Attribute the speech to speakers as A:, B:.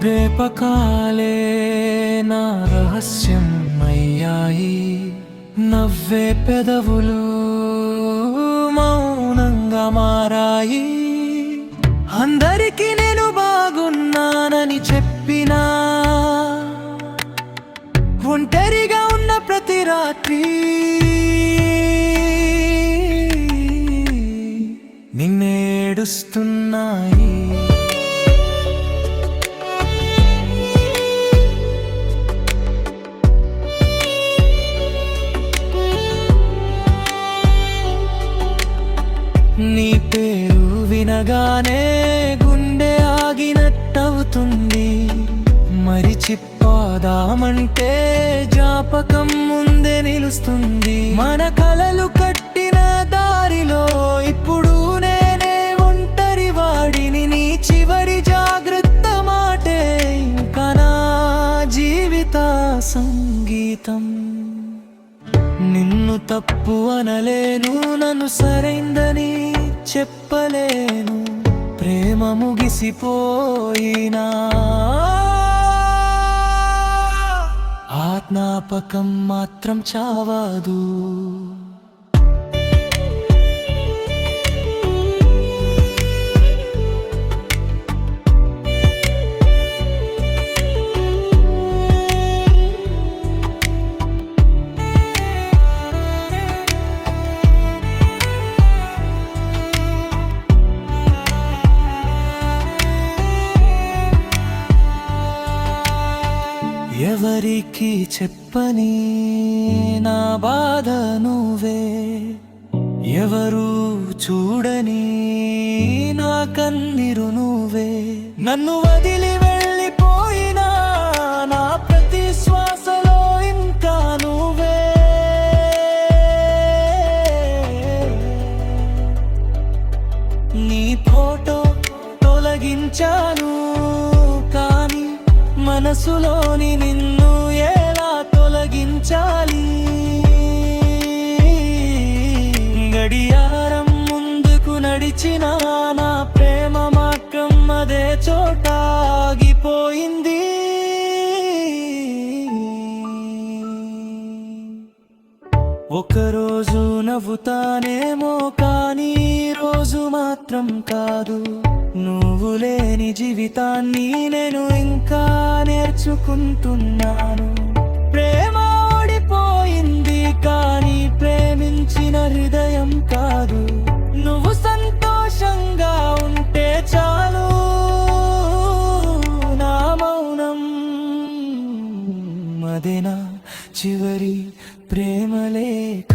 A: రేపకాలే నా రహస్యం అయ్యాయి, నవ్వే పెదవులు మౌనంగా మారాయి. అందరికీ నేను బాగున్నానని చెప్పినా, ఒంటరిగా ఉన్న ప్రతి రాత్రి నిన్నేడుస్తున్నాయి. నీ పేరు వినగానే గుండె ఆగినట్టవుతుంది. మరిచిపోదామంటే జ్ఞాపకం ముందే నిలుస్తుంది. మన కలలు కట్టిన దారిలో ఇప్పుడు నేనే ఒంటరి వాడిని. నీ చివరి జాగ్రత్త మాటే ఇంకా నా జీవిత సంగీతం. నిన్ను తప్పు అనలేను, నన్ను సరైందని చెప్పలేను. ప్రేమ ముగిసిపోయినా ఆజ్ఞాపకం మాత్రం చావదు. ఎవరికి చెప్పని నా బాధ నువ్వే, ఎవరు చూడని నా కన్నీరు నువ్వే. నన్ను వదిలి వెళ్ళిపోయినా నా ప్రతి శ్వాసలో ఇంకా నువ్వే. నీ ఫోటో తొలగించాను కానీ మనసులోని నిన్ను ఎలా తొలగించాలి? గడియారం ముందుకు నడిచిన నా ప్రేమ మార్గం అదే చోట ఆగిపోయింది. ఒకరోజు నవ్వుతానేమో కానీ రోజు మాత్రం కాదు. నువ్వు లేని జీవితాన్ని నేను ఇంకా నేర్చుకుంటున్నాను. ప్రేమ ఓడిపోయింది కానీ ప్రేమించిన హృదయం కాదు. నువ్వు సంతోషంగా ఉంటే చాలు. నా మౌనం అదే నా చివరి ప్రేమ లేఖ.